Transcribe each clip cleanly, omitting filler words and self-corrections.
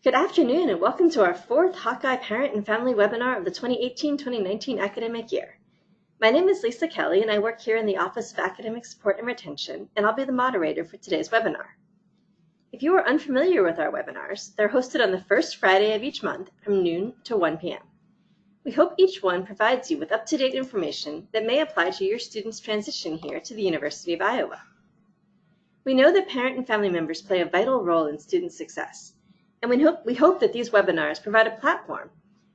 Good afternoon and welcome to our fourth Hawkeye Parent and Family webinar of the 2018-2019 academic year. My name is Lisa Kelly and I work here in the Office of Academic Support and Retention, and I'll be the moderator for today's webinar. If you are unfamiliar with our webinars, they're hosted on the first Friday of each month from noon to 1 p.m. We hope each one provides you with up-to-date information that may apply to your student's transition here to the University of Iowa. We know that parent and family members play a vital role in student success, and we hope that these webinars provide a platform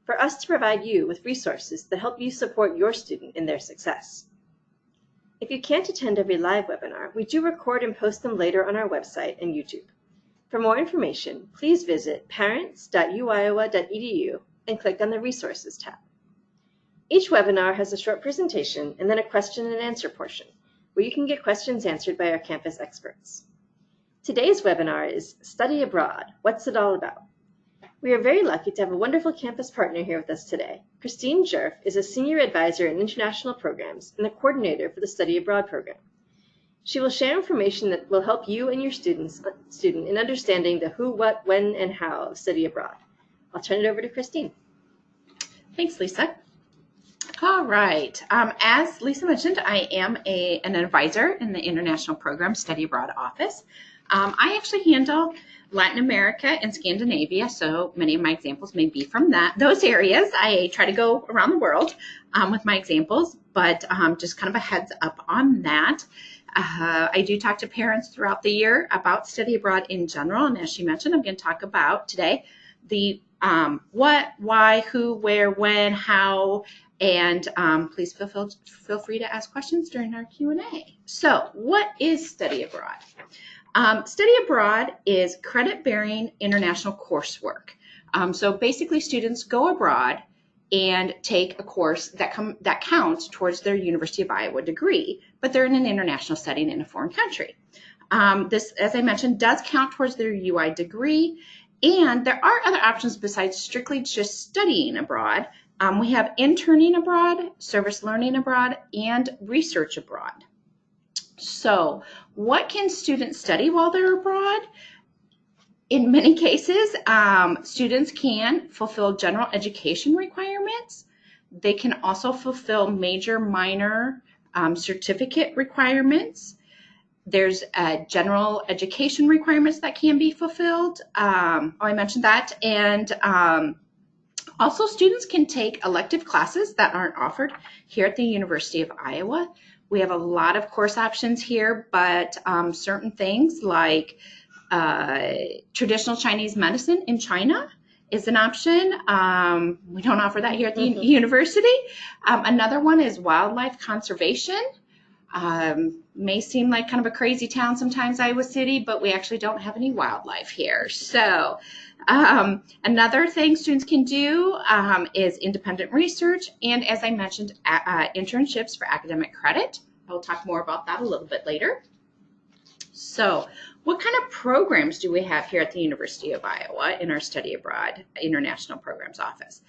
for us to provide you with resources that help you support your student in their success. If you can't attend every live webinar, we do record and post them later on our website and YouTube. For more information, please visit parents.uiowa.edu and click on the Resources tab. Each webinar has a short presentation and then a question and answer portion, where you can get questions answered by our campus experts. Today's webinar is Study Abroad, What's It All About? We are very lucky to have a wonderful campus partner here with us today. Christine Jerf is a Senior Advisor in International Programs and the Coordinator for the Study Abroad program. She will share information that will help you and your student in understanding the who, what, when, and how of study abroad. I'll turn it over to Christine. Thanks, Lisa. All right. As Lisa mentioned, I am an advisor in the International Program Study Abroad Office. I actually handle Latin America and Scandinavia, so many of my examples may be from those areas. I try to go around the world with my examples, but just kind of a heads up on that. I do talk to parents throughout the year about study abroad in general, and as she mentioned, I'm going to talk about today the what, why, who, where, when, how, and please feel free to ask questions during our Q&A. So what is study abroad? Study abroad is credit-bearing international coursework. So basically students go abroad and take a course that counts towards their University of Iowa degree, but they're in an international setting in a foreign country. This, as I mentioned, does count towards their UI degree, and there are other options besides strictly just studying abroad. We have interning abroad, service learning abroad, and research abroad. So what can students study while they're abroad? In many cases, students can fulfill general education requirements. They can also fulfill major, minor certificate requirements. There's general education requirements that can be fulfilled. I mentioned that. And also students can take elective classes that aren't offered here at the University of Iowa. We have a lot of course options here, but certain things like traditional Chinese medicine in China is an option. We don't offer that here at the university. Another one is wildlife conservation. May seem like kind of a crazy town sometimes, Iowa City, but we actually don't have any wildlife here. So another thing students can do is independent research, and as I mentioned, internships for academic credit. I'll talk more about that a little bit later. So what kind of programs do we have here at the University of Iowa in our Study Abroad International Programs Office?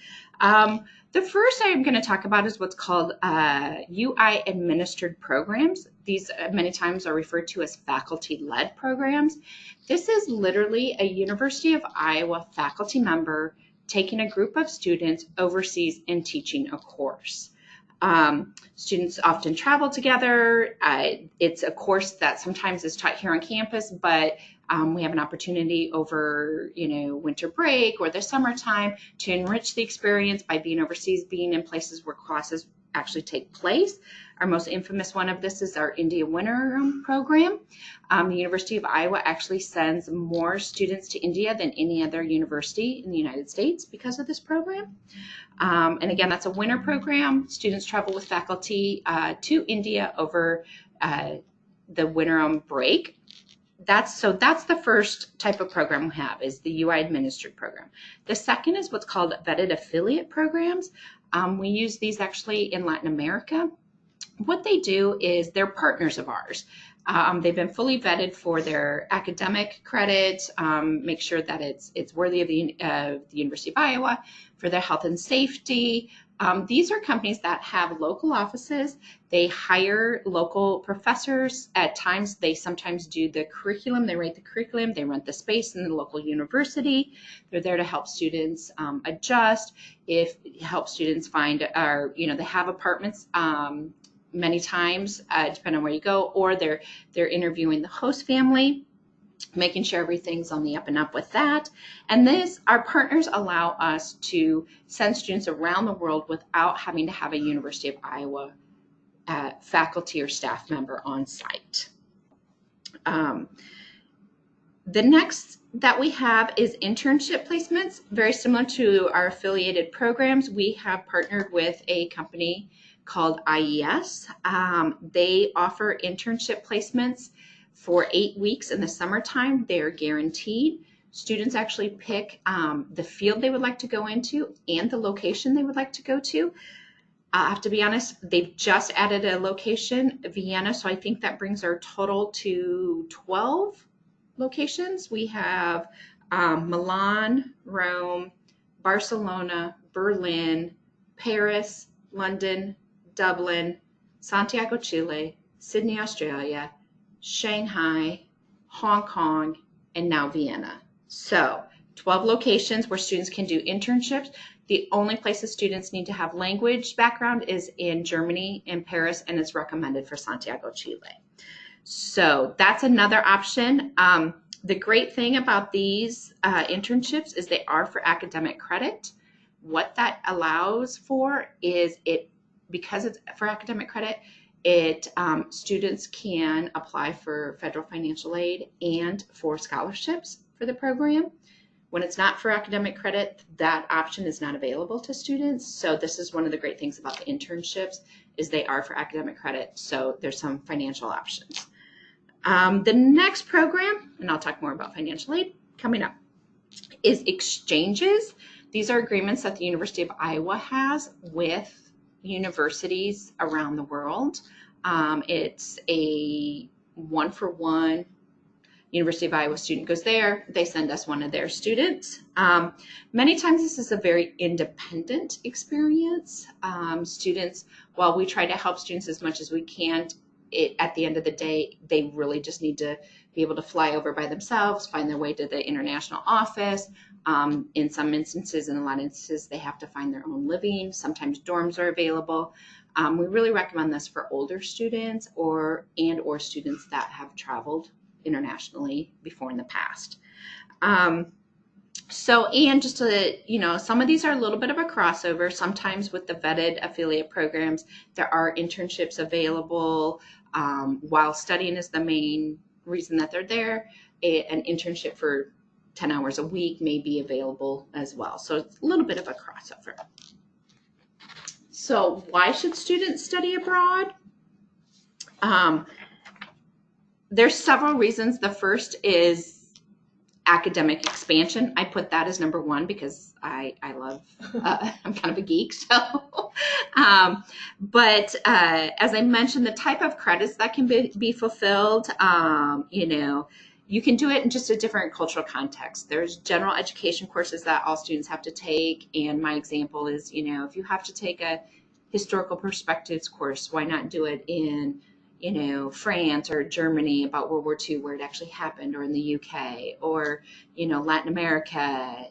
The first I'm going to talk about is what's called UI administered programs. These many times are referred to as faculty-led programs. This is literally a University of Iowa faculty member taking a group of students overseas and teaching a course. Students often travel together. It's a course that sometimes is taught here on campus, but we have an opportunity over, winter break or the summertime to enrich the experience by being overseas, being in places where classes actually take place. Our most infamous one of this is our India Winter program. The University of Iowa actually sends more students to India than any other university in the United States because of this program. And again, that's a winter program. Students travel with faculty to India over the winter break. That's the first type of program we have, is the UI administered program. The second is what's called vetted affiliate programs. We use these actually in Latin America. What they do is they're partners of ours. They've been fully vetted for their academic credit, make sure that it's worthy of the University of Iowa, for their health and safety, These are companies that have local offices. They hire local professors. At times, they sometimes do the curriculum. They write the curriculum. They rent the space in the local university. They're there to help students adjust, help students find, or they have apartments. Many times, depending on where you go, or they're interviewing the host family, making sure everything's on the up and up with that. And our partners allow us to send students around the world without having to have a University of Iowa faculty or staff member on site. The next that we have is internship placements. Very similar to our affiliated programs, we have partnered with a company called IES. They offer internship placements for 8 weeks in the summertime. They're guaranteed. Students actually pick the field they would like to go into and the location they would like to go to. I have to be honest, they've just added a location, Vienna, so I think that brings our total to 12 locations. We have Milan, Rome, Barcelona, Berlin, Paris, London, Dublin, Santiago, Chile, Sydney, Australia, Shanghai, Hong Kong, and now Vienna. So 12 locations where students can do internships. The only places students need to have language background is in Germany and Paris, and it's recommended for Santiago, Chile. So that's another option. The great thing about these internships is they are for academic credit. What that allows for is because it's for academic credit, students can apply for federal financial aid and for scholarships for the program. When it's not for academic credit, that option is not available to students. So this is one of the great things about the internships is they are for academic credit. So there's some financial options. The next program, and I'll talk more about financial aid coming up, is exchanges. These are agreements that the University of Iowa has with universities around the world. It's a one-for-one. University of Iowa student goes there, they send us one of their students. Many times this is a very independent experience. Students, while we try to help students as much as we can, at the end of the day, they really just need to be able to fly over by themselves, find their way to the international office. In some instances, in a lot of instances, they have to find their own living. Sometimes dorms are available. We really recommend this for older students or students that have traveled internationally before in the past. And just to, some of these are a little bit of a crossover. Sometimes with the vetted affiliate programs, there are internships available while studying is the main reason that they're there. An internship for 10 hours a week may be available as well. So it's a little bit of a crossover. So why should students study abroad? There's several reasons. The first is academic expansion. I put that as number one because I love, I'm kind of a geek. So, but as I mentioned, the type of credits that can be fulfilled, you can do it in just a different cultural context. There's general education courses that all students have to take. And my example is, if you have to take a historical perspectives course, why not do it in France or Germany about World War II, where it actually happened, or in the UK, or, Latin America,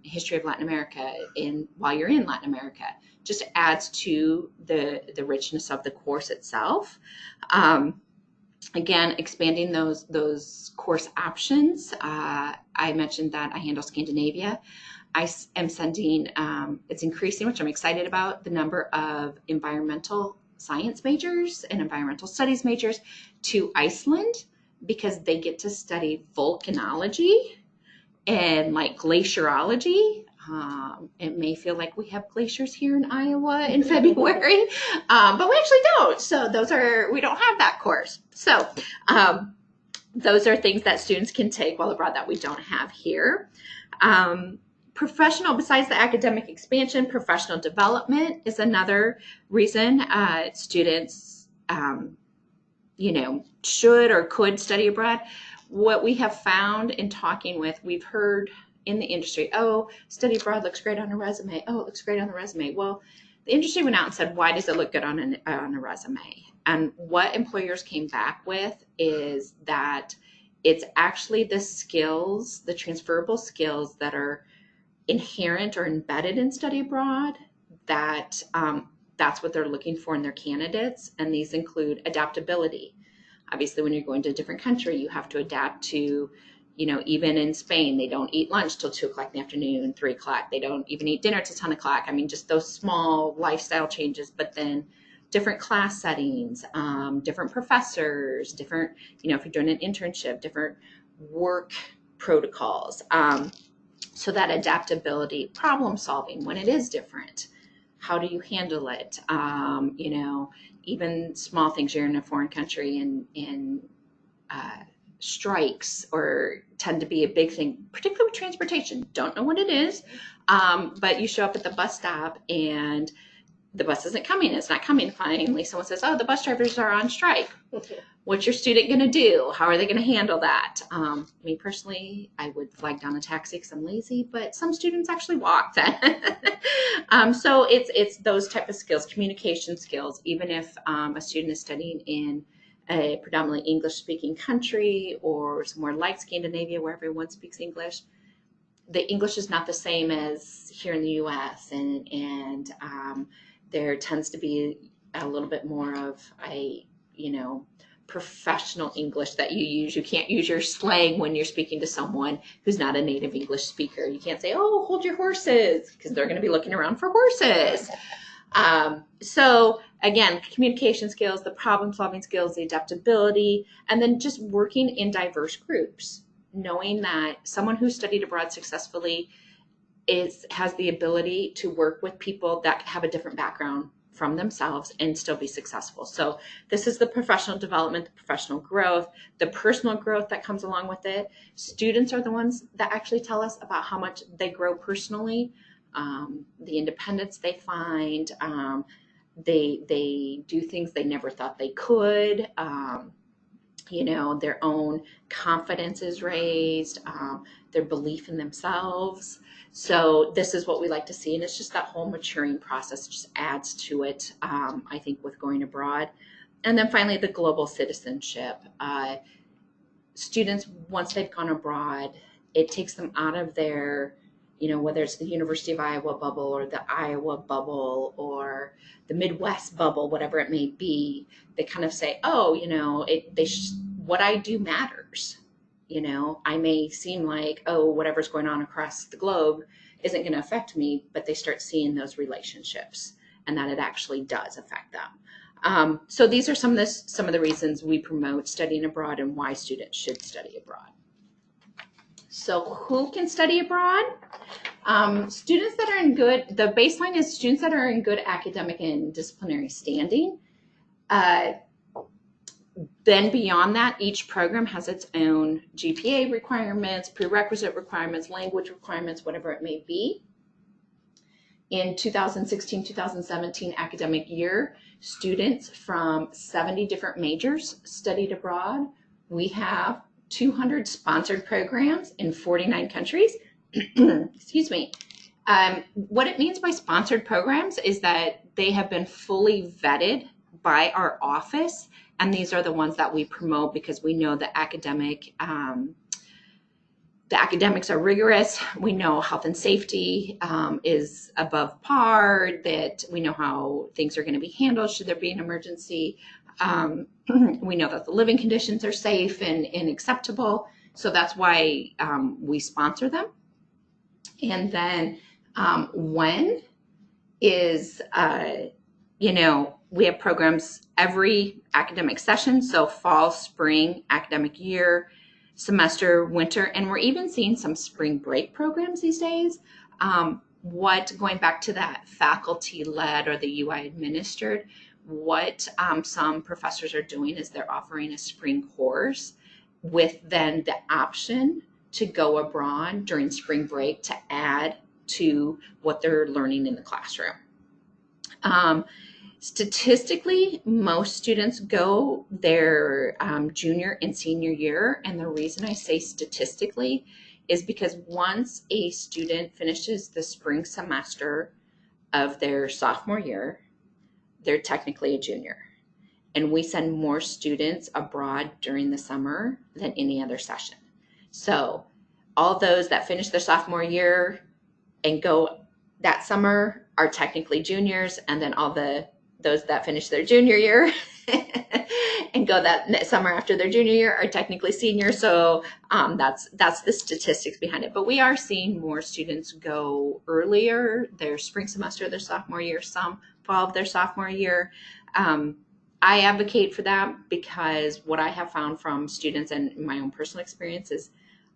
history of Latin America while you're in Latin America. Just adds to the richness of the course itself. Again, expanding those course options. I mentioned that I handle Scandinavia. I am sending, it's increasing, which I'm excited about, the number of environmental science majors and environmental studies majors to Iceland because they get to study volcanology and glacierology. It may feel like we have glaciers here in Iowa in February, but we actually don't. So we don't have that course. So those are things that students can take while abroad that we don't have here. Professional, besides the academic expansion, professional development is another reason students, should or could study abroad. What we have found in talking we've heard in the industry, oh, study abroad looks great on a resume. Oh, it looks great on the resume. Well, the industry went out and said, why does it look good on a resume? And what employers came back with is that it's actually the skills, the transferable skills that are inherent or embedded in study abroad, that's what they're looking for in their candidates. And these include adaptability. Obviously, when you're going to a different country, you have to adapt to, even in Spain, they don't eat lunch till 2 o'clock in the afternoon, 3 o'clock. They don't even eat dinner till 10 o'clock. I mean, just those small lifestyle changes, but then different class settings, different professors, different, if you're doing an internship, different work protocols. So that adaptability, problem solving when it is different, how do you handle it? Even small things, you're in a foreign country and strikes or tend to be a big thing, particularly with transportation. Don't know what it is, but you show up at the bus stop and the bus isn't coming. It's not coming. Finally, someone says, oh, the bus drivers are on strike. What's your student going to do? How are they going to handle that? Me personally, I would flag down a taxi because I'm lazy, but some students actually walk that. So it's those type of skills, communication skills. Even if a student is studying in a predominantly English-speaking country or somewhere like Scandinavia where everyone speaks English, the English is not the same as here in the U.S. and there tends to be a little bit more of a, professional English that you use. You can't use your slang when you're speaking to someone who's not a native English speaker. You can't say, oh, hold your horses, because they're going to be looking around for horses. So again, communication skills, the problem solving skills, the adaptability, and then just working in diverse groups, knowing that someone who studied abroad successfully has the ability to work with people that have a different background from themselves and still be successful. So this is the professional development, the professional growth, the personal growth that comes along with it. Students are the ones that actually tell us about how much they grow personally, the independence they find, they do things they never thought they could, their own confidence is raised, their belief in themselves. So this is what we like to see, and it's just that whole maturing process just adds to it, I think, with going abroad. And then finally, the global citizenship. Students, once they've gone abroad, it takes them out of their, whether it's the University of Iowa bubble or the Iowa bubble or the Midwest bubble, whatever it may be. They kind of say, oh, what I do matters. I may seem like, oh, whatever's going on across the globe isn't going to affect me, but they start seeing those relationships and that it actually does affect them. So these are some of the reasons we promote studying abroad and why students should study abroad. So who can study abroad? Students that are the baseline is students that are in good academic and disciplinary standing. Then beyond that, each program has its own GPA requirements, prerequisite requirements, language requirements, whatever it may be. In 2016-2017 academic year, students from 70 different majors studied abroad. We have 200 sponsored programs in 49 countries. Excuse me. What it means by sponsored programs is that they have been fully vetted by our office, and these are the ones that we promote because we know the academics are rigorous. We know health and safety is above par, that we know how things are going to be handled should there be an emergency. We know that the living conditions are safe and acceptable. So that's why we sponsor them. And then when is, we have programs every academic session. So fall, spring, academic year, semester, winter, and we're even seeing some spring break programs these days. Going back to that faculty-led or the UI administered, what some professors are doing is they're offering a spring course with then the option to go abroad during spring break to add to what they're learning in the classroom. Statistically, most students go their junior and senior year, and the reason I say statistically is because once a student finishes the spring semester, of their sophomore year, they're technically a junior. And we send more students abroad during the summer than any other session. So all those that finish their sophomore year and go that summer are technically juniors, and then those that finish their junior year and go that summer after their junior year are technically seniors. So that's the statistics behind it. But we are seeing more students go earlier, their spring semester of their sophomore year, some fall of their sophomore year. I advocate for that because what I have found from students and my own personal experience is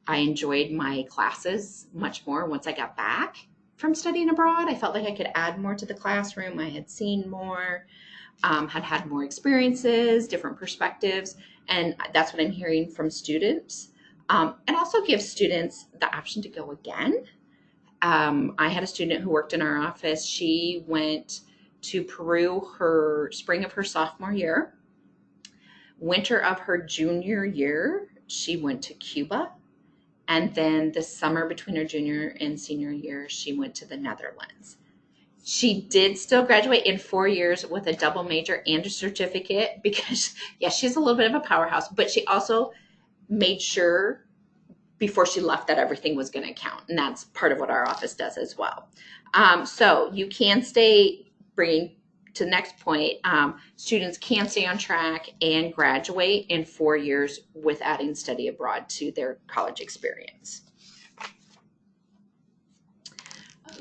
I enjoyed my classes much more once I got back from studying abroad. I felt like I could add more to the classroom. I had seen more, had more experiences, different perspectives, and that's what I'm hearing from students. And also give students the option to go again. I had a student who worked in our office. She went to Peru her spring of her sophomore year. Winter of her junior year, she went to Cuba. And then the summer between her junior and senior year, she went to the Netherlands. She did still graduate in 4 years with a double major and a certificate because, yeah, she's a little bit of a powerhouse, but she also made sure before she left that everything was going to count. And that's part of what our office does as well. So you can stay, bringing to the next point, students can stay on track and graduate in 4 years with adding study abroad to their college experience.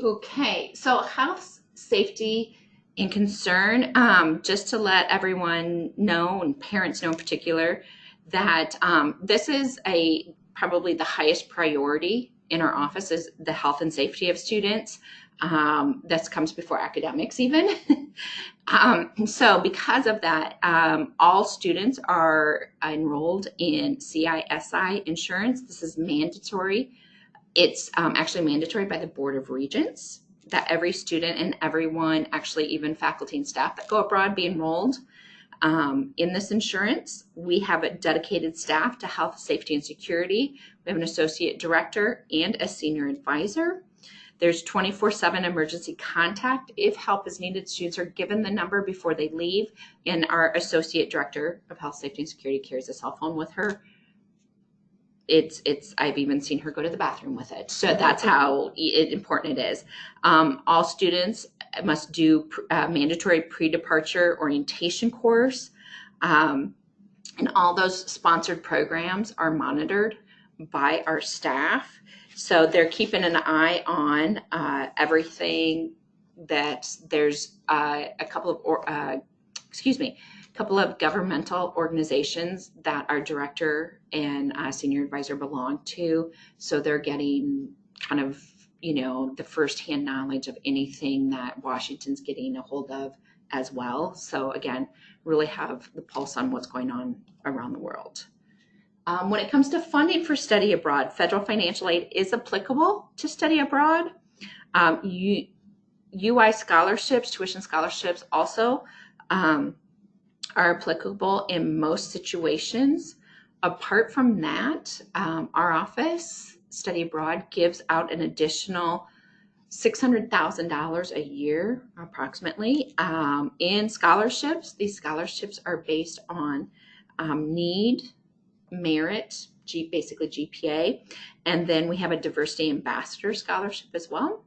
Okay, so health, safety, and concern, just to let everyone know, and parents know in particular, that this is probably the highest priority in our office is the health and safety of students. This comes before academics even. So because of that, all students are enrolled in CISI insurance. This is mandatory. It's actually mandatory by the Board of Regents that every student and everyone, actually even faculty and staff that go abroad, be enrolled in this insurance. We have a dedicated staff to health, safety, and security. We have an associate director and a senior advisor. There's 24/7 emergency contact. If help is needed, students are given the number before they leave, and our associate director of health, safety, and security carries a cell phone with her. I've even seen her go to the bathroom with it. So that's how important it is. All students must do mandatory pre-departure orientation course. And all those sponsored programs are monitored by our staff. So they're keeping an eye on everything. That there's a couple of governmental organizations that our director and senior advisor belong to. So they're getting kind of, the firsthand knowledge of anything that Washington's getting a hold of as well. So again, really have the pulse on what's going on around the world. When it comes to funding for study abroad, federal financial aid is applicable to study abroad. UI scholarships, tuition scholarships also are applicable in most situations. Apart from that, our office, Study Abroad, gives out an additional $600,000 a year, approximately, in scholarships. These scholarships are based on need, merit, basically GPA, and then we have a diversity ambassador scholarship as well.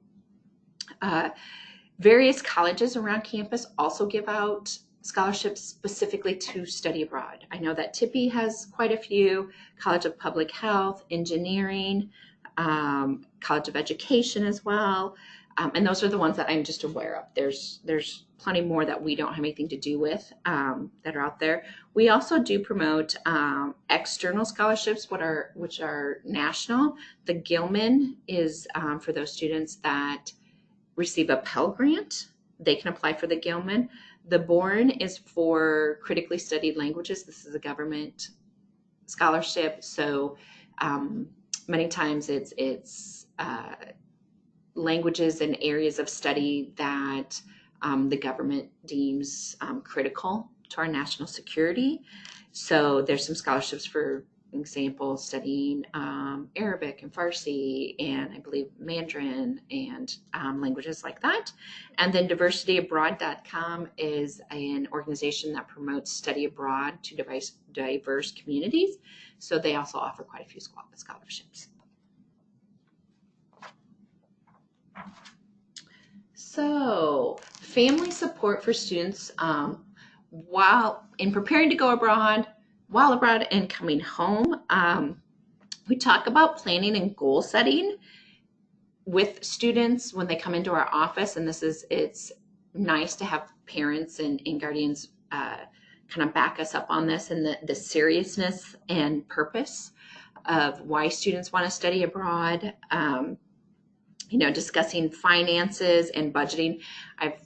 Various colleges around campus also give out scholarships specifically to study abroad. I know that Tippy has quite a few, College of Public Health, Engineering, College of Education as well. And those are the ones that I'm just aware of. There's plenty more that we don't have anything to do with that are out there. We also do promote external scholarships, which are national. The Gilman is for those students that receive a Pell Grant. They can apply for the Gilman. The Bourne is for critically studied languages. This is a government scholarship. So many times it's languages and areas of study that the government deems critical to our national security. So there's some scholarships for example, studying Arabic and Farsi, and I believe Mandarin, and languages like that. And then diversityabroad.com is an organization that promotes study abroad to diverse communities. So they also offer quite a few scholarships. So family support for students while in preparing to go abroad, while abroad, and coming home. We talk about planning and goal setting with students when they come into our office, and it's nice to have parents and guardians kind of back us up on this and the seriousness and purpose of why students want to study abroad. Discussing finances and budgeting. I've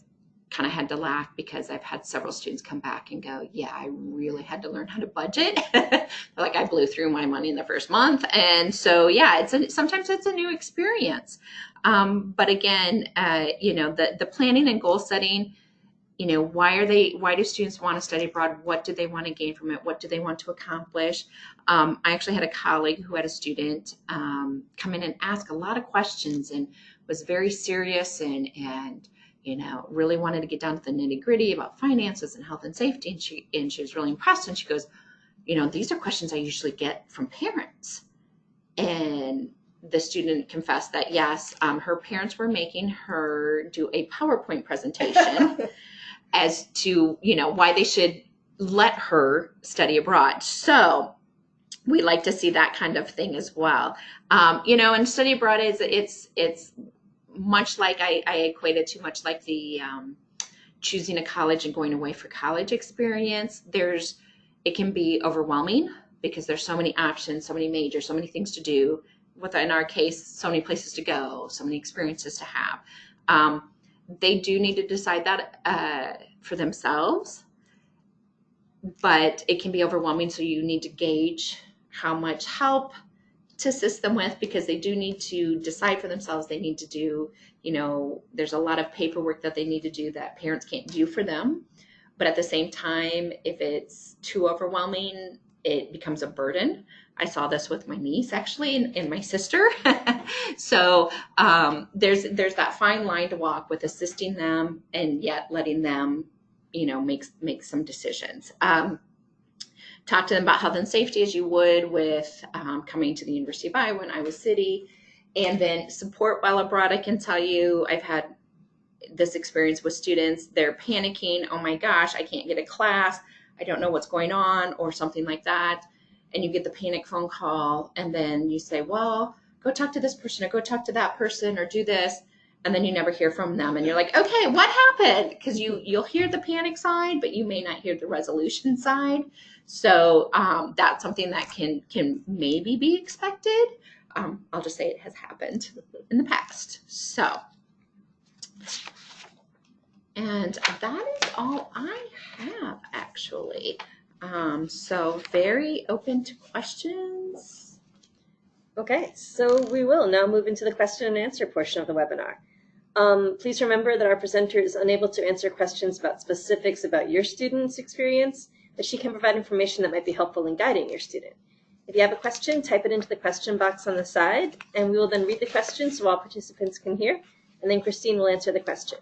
kind of had to laugh because I've had several students come back and go, yeah, I really had to learn how to budget. Like I blew through my money in the first month. And so, yeah, sometimes it's a new experience. But again, the planning and goal setting, why do students want to study abroad? What do they want to gain from it? What do they want to accomplish? I actually had a colleague who had a student come in and ask a lot of questions and was very serious and really wanted to get down to the nitty gritty about finances and health and safety. And she was really impressed. And she goes, these are questions I usually get from parents. And the student confessed that yes, her parents were making her do a PowerPoint presentation as to, why they should let her study abroad. So we like to see that kind of thing as well. And study abroad it's much like I equate it to much like the choosing a college and going away for college experience. It can be overwhelming because there's so many options, so many majors, so many things to do. In our case, so many places to go, so many experiences to have. They do need to decide that for themselves, but it can be overwhelming. So you need to gauge how much help to assist them with, because they do need to decide for themselves. They need to do, there's a lot of paperwork that they need to do that parents can't do for them. But at the same time, if it's too overwhelming, it becomes a burden. I saw this with my niece actually and my sister. So there's that fine line to walk with assisting them and yet letting them, make some decisions. Talk to them about health and safety as you would with coming to the University of Iowa in Iowa City. And then support while abroad. I can tell you, I've had this experience with students. They're panicking. Oh my gosh, I can't get a class. I don't know what's going on, or something like that. And you get the panic phone call, and then you say, well, go talk to this person or go talk to that person or do this. And then you never hear from them. And you're like, okay, what happened? Because you'll hear the panic side, but you may not hear the resolution side. So that's something that can maybe be expected. I'll just say it has happened in the past. So, and that is all I have actually. So very open to questions. Okay, so we will now move into the question and answer portion of the webinar. Please remember that our presenter is unable to answer questions about specifics about your student's experience, but she can provide information that might be helpful in guiding your student. If you have a question, type it into the question box on the side, and we will then read the question so all participants can hear, and then Christine will answer the question.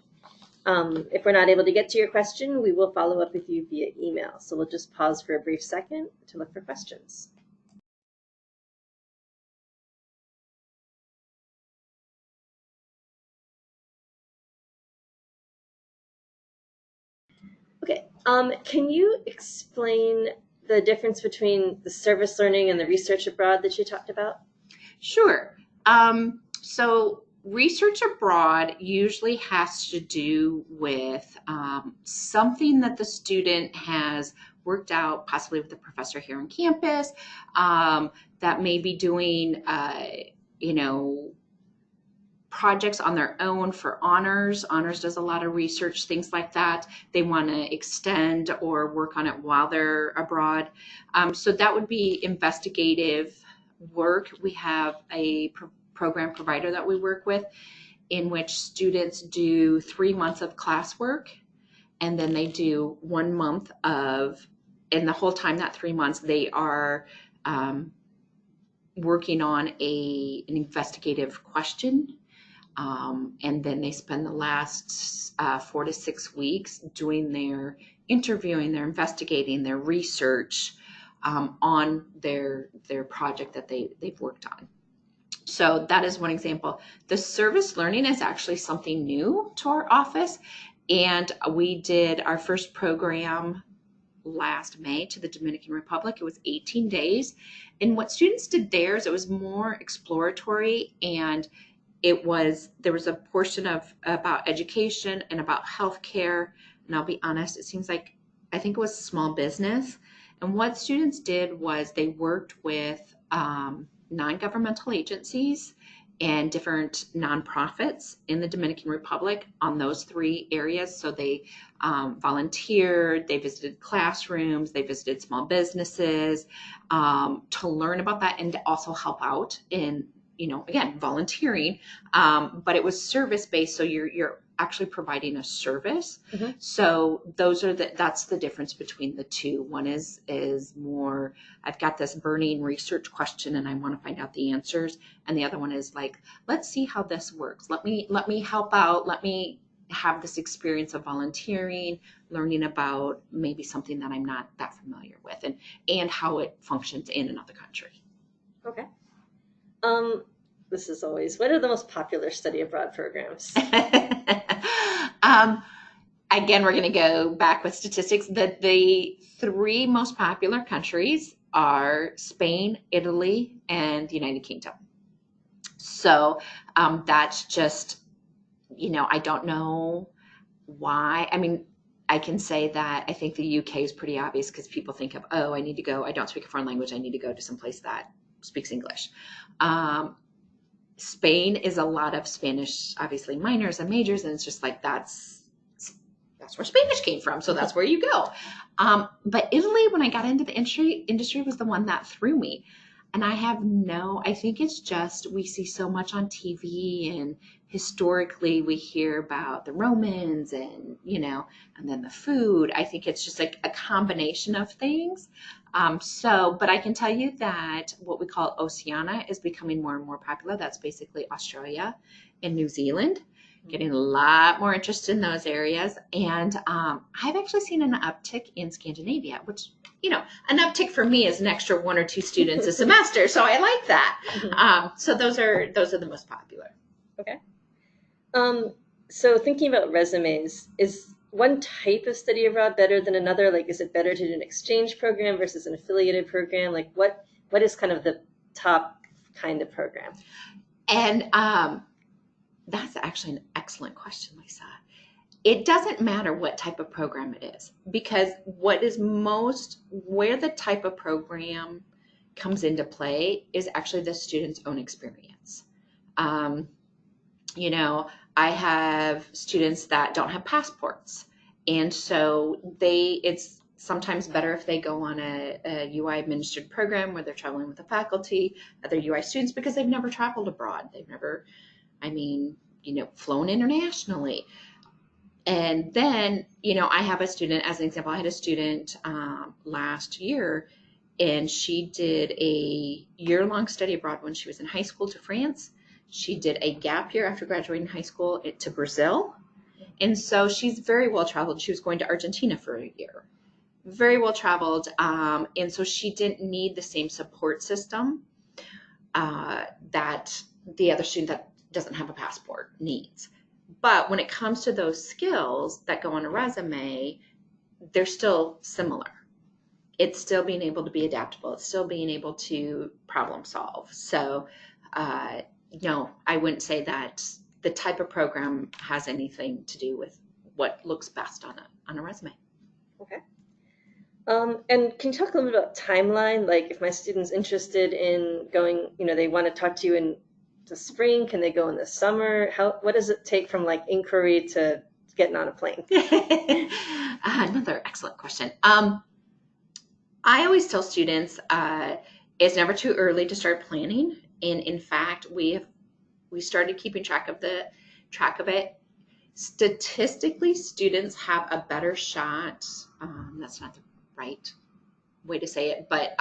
If we're not able to get to your question, we will follow up with you via email. So we'll just pause for a brief second to look for questions. Okay, can you explain the difference between the service learning and the research abroad that you talked about? Sure. So research abroad usually has to do with something that the student has worked out, possibly with the professor here on campus, that may be doing, projects on their own for honors. Honors does a lot of research, things like that. They want to extend or work on it while they're abroad. So that would be investigative work. We have a program provider that we work with in which students do 3 months of classwork, and then they do 1 month of, and the whole time, that 3 months, they are working on an investigative question. And then they spend the last 4 to 6 weeks doing their interviewing, their investigating, their research on their project that they've worked on. So that is one example. The service learning is actually something new to our office. And we did our first program last May to the Dominican Republic. It was 18 days. And what students did there is it was more exploratory, and there was a portion about education and about healthcare. And I'll be honest, I think it was small business. And what students did was they worked with non-governmental agencies and different nonprofits in the Dominican Republic on those 3 areas. So they volunteered, they visited classrooms, they visited small businesses to learn about that and to also help out in, again, volunteering. But it was service-based, so you're actually providing a service. Mm-hmm. So that's the difference between the two. One is more, I've got this burning research question and I want to find out the answers. And the other one is like, let's see how this works. Let me help out. Let me have this experience of volunteering, learning about maybe something that I'm not that familiar with, and how it functions in another country. Okay. This is always, what are the most popular study abroad programs? Again, we're going to go back with statistics. The 3 most popular countries are Spain, Italy, and the United Kingdom. So that's just, I don't know why. I mean, I can say that I think the UK is pretty obvious because people think of, I need to go, I don't speak a foreign language, I need to go to some place that speaks English. Spain is a lot of Spanish, obviously minors and majors, and it's just like that's where Spanish came from, so that's where you go. But Italy, when I got into the industry was the one that threw me. And I think it's just we see so much on TV, and historically we hear about the Romans and then the food. I think it's just like a combination of things. But I can tell you that what we call Oceania is becoming more and more popular. That's basically Australia and New Zealand, getting a lot more interest in those areas. And I've actually seen an uptick in Scandinavia, which, an uptick for me is an extra 1 or 2 students a semester. So I like that. So those are the most popular. Okay. So thinking about resumes, is one type of study abroad better than another? Like, is it better to do an exchange program versus an affiliated program? Like, what is kind of the top kind of program? And that's actually an excellent question, Lisa. It doesn't matter what type of program it is, because where the type of program comes into play is actually the student's own experience. I have students that don't have passports, and so it's sometimes better if they go on a UI administered program where they're traveling with the faculty, other UI students, because they've never traveled abroad. They've never, flown internationally. And then, I have a student, as an example, I had a student last year, and she did a year-long study abroad when she was in high school to France. She did a gap year after graduating high school to Brazil. And so she's very well traveled. She was going to Argentina for a year. Very well traveled. And so she didn't need the same support system that the other student that doesn't have a passport needs. But when it comes to those skills that go on a resume, they're still similar. It's still being able to be adaptable. It's still being able to problem solve. So, no, I wouldn't say that the type of program has anything to do with what looks best on a resume. Okay. And can you talk a little bit about timeline? Like, if my student's interested in going, they want to talk to you in the spring, can they go in the summer? What does it take from like inquiry to getting on a plane? Another excellent question. I always tell students it's never too early to start planning. And in fact, we started keeping track of it. Statistically, students have a better shot. That's not the right way to say it, but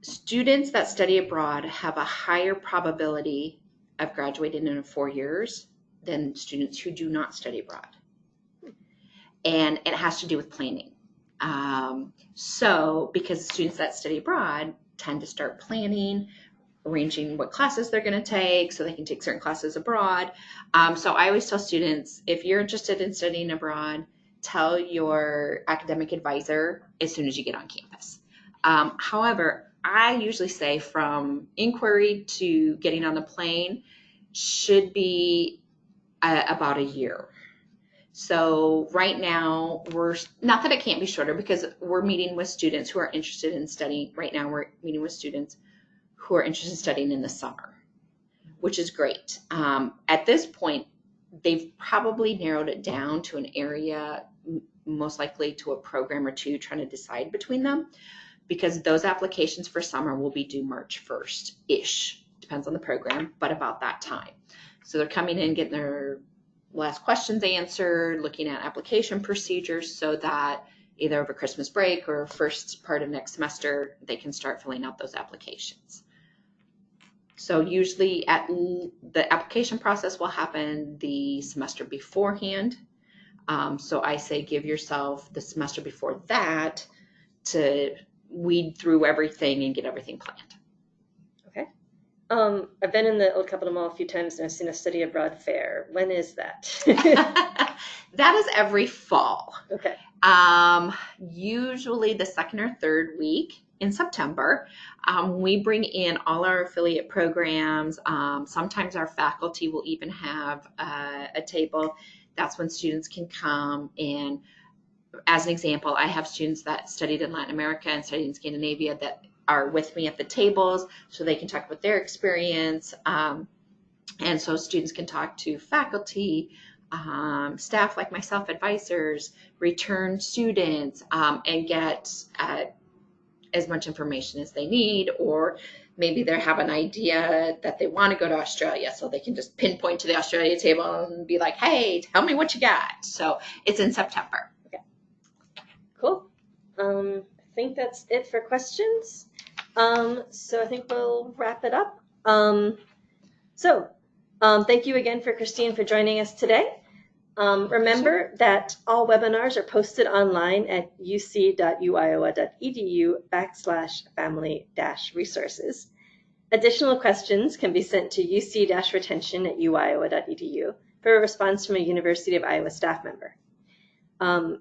students that study abroad have a higher probability of graduating in 4 years than students who do not study abroad. And it has to do with planning. So because students that study abroad tend to start planning, arranging what classes they're going to take so they can take certain classes abroad. So I always tell students, if you're interested in studying abroad, tell your academic advisor as soon as you get on campus. However, I usually say from inquiry to getting on the plane should be about a year. So right now, we're not that it can't be shorter, because we're meeting with students who are interested in studying. Right now, we're meeting with students who are interested in studying in the summer, which is great. At this point, they've probably narrowed it down to an area, most likely to a program or two, trying to decide between them, because those applications for summer will be due March 1st-ish. Depends on the program, but about that time. So they're coming in, getting their last questions answered, looking at application procedures so that either over Christmas break or first part of next semester, they can start filling out those applications. So usually the application process will happen the semester beforehand. So I say give yourself the semester before that to weed through everything and get everything planned. Okay. I've been in the Old Capitol Mall a few times and I've seen a study abroad fair. When is that? That is every fall. Okay. Usually the second or third week in September. We bring in all our affiliate programs. Sometimes our faculty will even have a table. That's when students can come. And as an example, I have students that studied in Latin America and studied in Scandinavia that are with me at the tables so they can talk about their experience. And so students can talk to faculty, staff like myself, advisors, return students, and get as much information as they need, or maybe they have an idea that they want to go to Australia, so they can just pinpoint to the Australia table and be like, hey, tell me what you got. So it's in September. Okay. Cool. I think that's it for questions. So I think we'll wrap it up. Thank you again for Christine for joining us today. Remember that all webinars are posted online at uc.uiowa.edu/family-resources. Additional questions can be sent to uc-retention@uiowa.edu for a response from a University of Iowa staff member.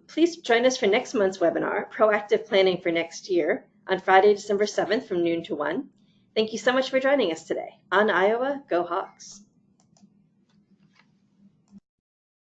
Please join us for next month's webinar, Proactive Planning for Next Year, on Friday, December 7th from noon to 1. Thank you so much for joining us today. On Iowa, go Hawks!